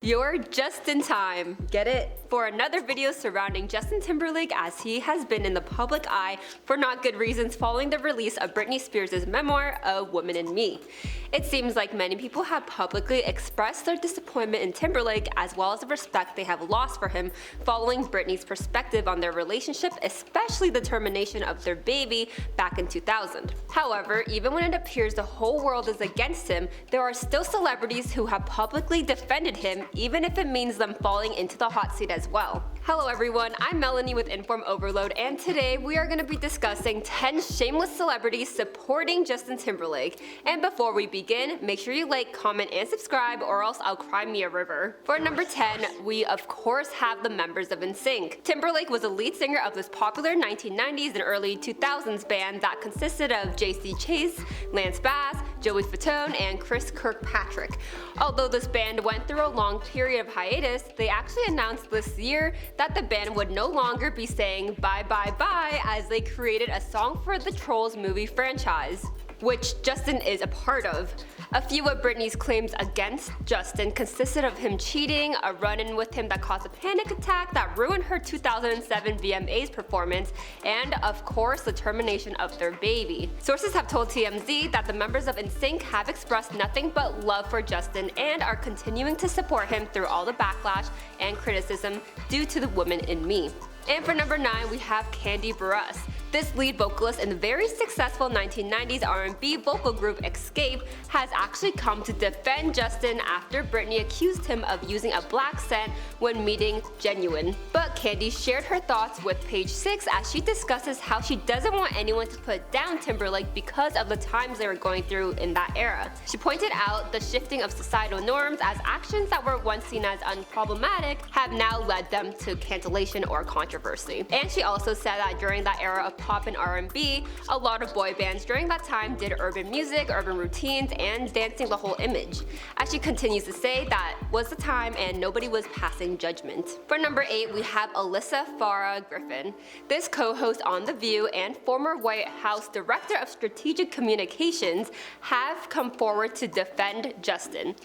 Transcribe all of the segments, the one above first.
You're just in time, get it? For another video surrounding Justin Timberlake, as he has been in the public eye for not good reasons following the release of Britney Spears' memoir, A Woman in Me. It seems like many people have publicly expressed their disappointment in Timberlake as well as the respect they have lost for him following Britney's perspective on their relationship, especially the termination of their baby back in 2000. However, even when it appears the whole world is against him, there are still celebrities who have publicly defended him, even if it means them falling into the hot seat as well. Hello everyone, I'm Melanie with InformOverload, and today we are going to be discussing 10 shameless celebrities supporting Justin Timberlake. And before we begin, make sure you like, comment, and subscribe, or else I'll cry me a river. For number 10, we of course have the members of NSYNC. Timberlake was the lead singer of this popular 1990s and early 2000s band that consisted of J.C. Chase, Lance Bass, Joey Fatone, and Chris Kirkpatrick. Although this band went through a long period of hiatus, they actually announced this year that the band would no longer be saying bye bye bye as they created a song for the Trolls movie franchise, which Justin is a part of. A few of Britney's claims against Justin consisted of him cheating, a run-in with him that caused a panic attack that ruined her 2007 VMAs performance, and of course the termination of their baby. Sources have told TMZ that the members of NSYNC have expressed nothing but love for Justin and are continuing to support him through all the backlash and criticism due to The Woman in Me. And for number 9, we have Kandi Burruss. This lead vocalist in the very successful 1990s R&B vocal group Escape has actually come to defend Justin after Britney accused him of using a black scent when meeting Genuine. But Kandi shared her thoughts with Page 6 as she discusses how she doesn't want anyone to put down Timberlake because of the times they were going through in that era. She pointed out the shifting of societal norms as actions that were once seen as unproblematic have now led them to cancellation or controversy. And she also said that during that era of pop and R&B, a lot of boy bands during that time did urban music, urban routines, and dancing the whole image. As she continues to say, that was the time and nobody was passing judgment. For number 8, we have Alussa Farah Griffin. This co-host on The View and former White House Director of Strategic Communications have come forward to defend Justin.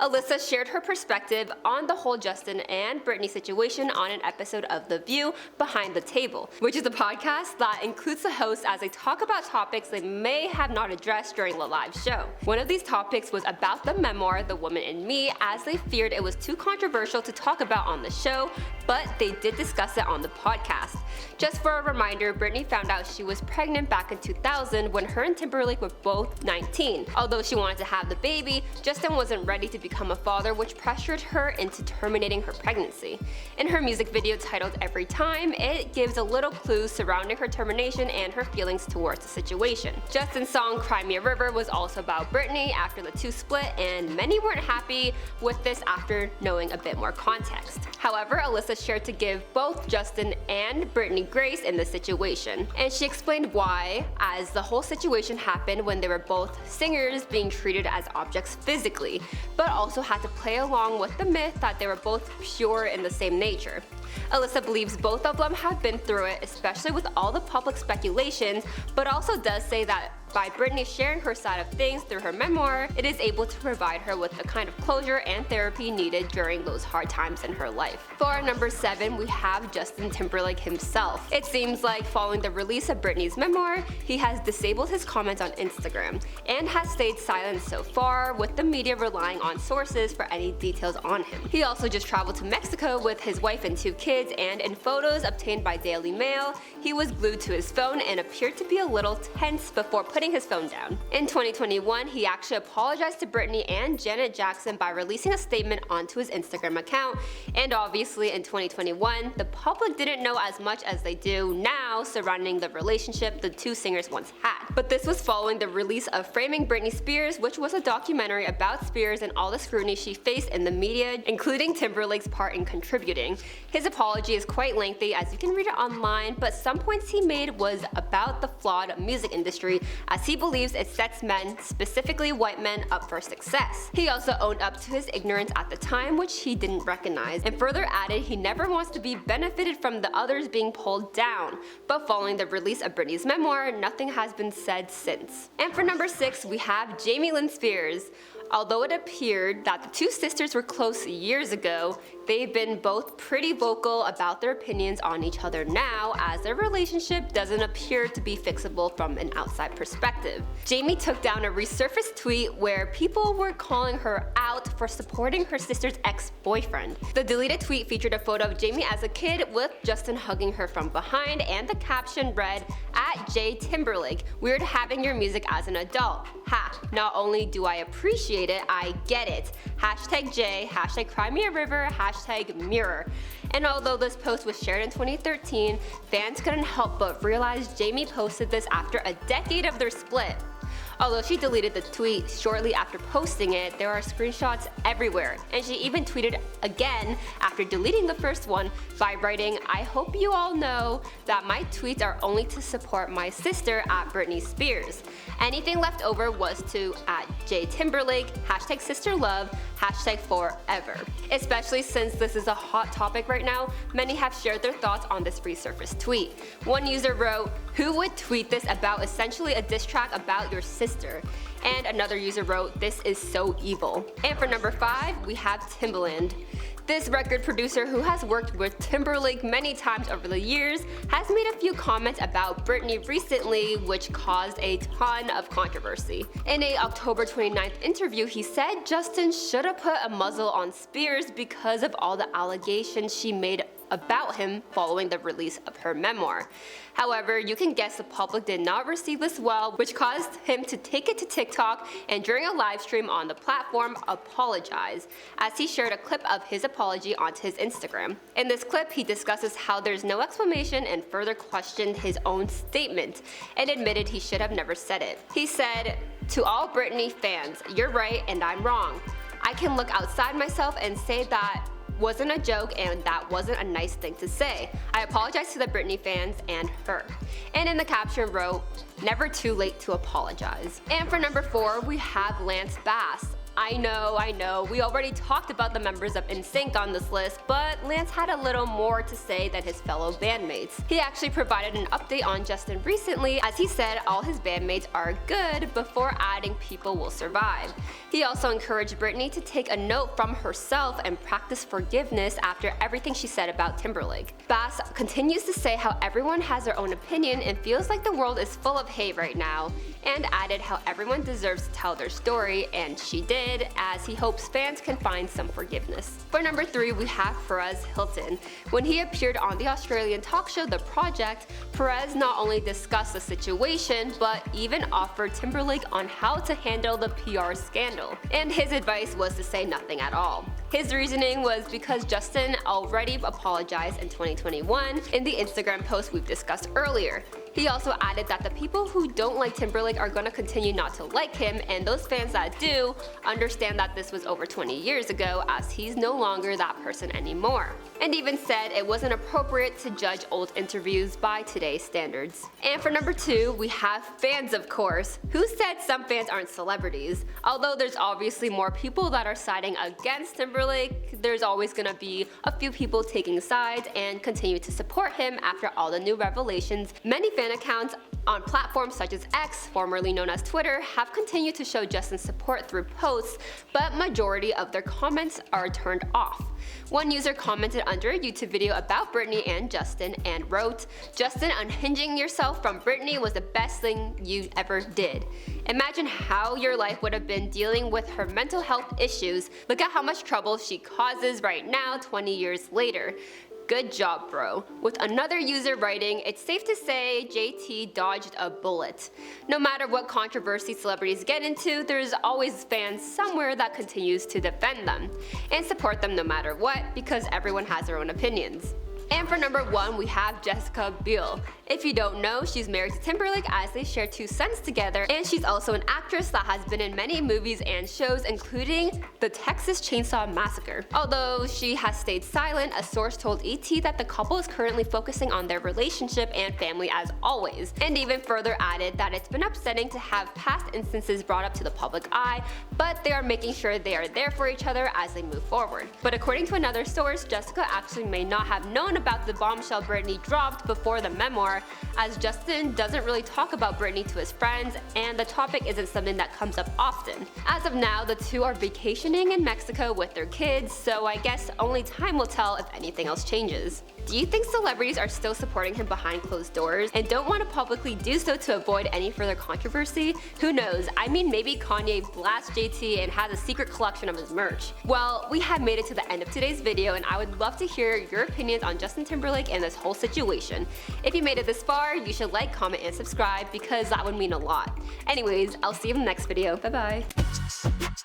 Alussa shared her perspective on the whole Justin and Britney situation on an episode of The View Behind the Table, which is a podcast that includes the hosts as they talk about topics they may have not addressed during the live show. One of these topics was about the memoir The Woman in Me, as they feared it was too controversial to talk about on the show, but they did discuss it on the podcast. Just for a reminder, Britney found out she was pregnant back in 2000 when her and Timberlake were both 19. Although she wanted to have the baby, Justin wasn't ready to become a father, which pressured her into terminating her pregnancy. In her music video titled Every Time, it gives a little clue surrounding her termination and her feelings towards the situation. Justin's song Cry Me a River was also about Britney after the two split, and many weren't happy with this after knowing a bit more context. However, Alussa shared to give both Justin and Britney grace in the situation, and she explained why, as the whole situation happened when they were both singers being treated as objects physically, but also had to play along with the myth that they were both pure in the same nature. Alussa believes both of them have been through it, especially with all the public speculations, but also does say that by Britney sharing her side of things through her memoir, it is able to provide her with the kind of closure and therapy needed during those hard times in her life. For number 7, we have Justin Timberlake himself. It seems like following the release of Britney's memoir, he has disabled his comments on Instagram and has stayed silent so far, with the media relying on sources for any details on him. He also just traveled to Mexico with his wife and 2 kids, and in photos obtained by Daily Mail, he was glued to his phone and appeared to be a little tense before putting his phone down. In 2021, he actually apologized to Britney and Janet Jackson by releasing a statement onto his Instagram account, and obviously in 2021, the public didn't know as much as they do now surrounding the relationship the two singers once had. But this was following the release of Framing Britney Spears, which was a documentary about Spears and all the scrutiny she faced in the media, including Timberlake's part in contributing. His apology is quite lengthy, as you can read it online, but some points he made was about the flawed music industry, as he believes it sets men, specifically white men, up for success. He also owned up to his ignorance at the time, which he didn't recognize, and further added he never wants to be benefited from the others being pulled down. But following the release of Britney's memoir, nothing has been said since. And for number 6, we have Jamie Lynn Spears. Although it appeared that the two sisters were close years ago, they've been both pretty vocal about their opinions on each other now, as their relationship doesn't appear to be fixable from an outside perspective. Jamie took down a resurfaced tweet where people were calling her out for supporting her sister's ex-boyfriend. The deleted tweet featured a photo of Jamie as a kid with Justin hugging her from behind, and the caption read, @J Timberlake, weird having your music as an adult. Ha, not only do I appreciate it, I get it. #J, #Cry Me a River, #Mirror. And although this post was shared in 2013, fans couldn't help but realize Jamie posted this after a decade of their split. Although she deleted the tweet shortly after posting it, there are screenshots everywhere, and she even tweeted again after deleting the first one by writing, "I hope you all know that my tweets are only to support my sister @Britney Spears. Anything left over was to @J Timberlake, #sisterlove, #forever." Especially since this is a hot topic right now, many have shared their thoughts on this resurfaced tweet. One user wrote, "Who would tweet this about essentially a diss track about your sister?" And another user wrote, "This is so evil." And for number 5, we have Timbaland. This record producer, who has worked with Timberlake many times over the years, has made a few comments about Britney recently, which caused a ton of controversy. In a October 29th interview, he said Justin should have put a muzzle on Spears because of all the allegations she made about him following the release of her memoir. However, you can guess the public did not receive this well, which caused him to take it to TikTok and during a live stream on the platform apologize, as he shared a clip of his apology onto his Instagram. In this clip, he discusses how there's no explanation and further questioned his own statement and admitted he should have never said it. He said, "To all Britney fans, you're right and I'm wrong. I can look outside myself and say that wasn't a joke and that wasn't a nice thing to say. I apologize to the Britney fans and her." And in the caption wrote, "Never too late to apologize." And for number 4, we have Lance Bass. I know, we already talked about the members of NSYNC on this list, but Lance had a little more to say than his fellow bandmates. He actually provided an update on Justin recently, as he said all his bandmates are good before adding people will survive. He also encouraged Britney to take a note from herself and practice forgiveness after everything she said about Timberlake. Bass continues to say how everyone has their own opinion and feels like the world is full of hate right now, and added how everyone deserves to tell their story, and she did, as he hopes fans can find some forgiveness. For number 3, we have Perez Hilton. When he appeared on the Australian talk show The Project, Perez not only discussed the situation, but even offered Timberlake on how to handle the PR scandal. And his advice was to say nothing at all. His reasoning was because Justin already apologized in 2021 in the Instagram post we've discussed earlier. He also added that the people who don't like Timberlake are going to continue not to like him, and those fans that do understand that this was over 20 years ago, as he's no longer that person anymore. And even said it wasn't appropriate to judge old interviews by today's standards. And for number 2, we have fans, of course. Who said some fans aren't celebrities? Although there's obviously more people that are siding against Timberlake, there's always gonna be a few people taking sides and continue to support him after all the new revelations. Many fan accounts on platforms such as X, formerly known as Twitter, have continued to show Justin's support through posts, but majority of their comments are turned off. One user commented under a YouTube video about Britney and Justin and wrote, "Justin, unhinging yourself from Britney was the best thing you ever did. Imagine how your life would have been dealing with her mental health issues. Look at how much trouble she causes right now 20 years later. Good job, bro." With another user writing, "It's safe to say JT dodged a bullet." No matter what controversy celebrities get into, there's always fans somewhere that continues to defend them and support them no matter what, because everyone has their own opinions. And for number 1, we have Jessica Biel. If you don't know, she's married to Timberlake, as they share 2 sons together, and she's also an actress that has been in many movies and shows, including the Texas Chainsaw Massacre. Although she has stayed silent, a source told ET that the couple is currently focusing on their relationship and family as always, and even further added that it's been upsetting to have past instances brought up to the public eye, but they are making sure they are there for each other as they move forward. But according to another source, Jessica actually may not have known about the bombshell Britney dropped before the memoir, as Justin doesn't really talk about Britney to his friends and the topic isn't something that comes up often. As of now, the two are vacationing in Mexico with their kids, so I guess only time will tell if anything else changes. Do you think celebrities are still supporting him behind closed doors and don't want to publicly do so to avoid any further controversy? Who knows? I mean, maybe Kanye blasts JT and has a secret collection of his merch. Well, we have made it to the end of today's video and I would love to hear your opinions on Justin Timberlake and this whole situation. If you made it this far, you should like, comment, and subscribe because that would mean a lot. Anyways, I'll see you in the next video. Bye bye.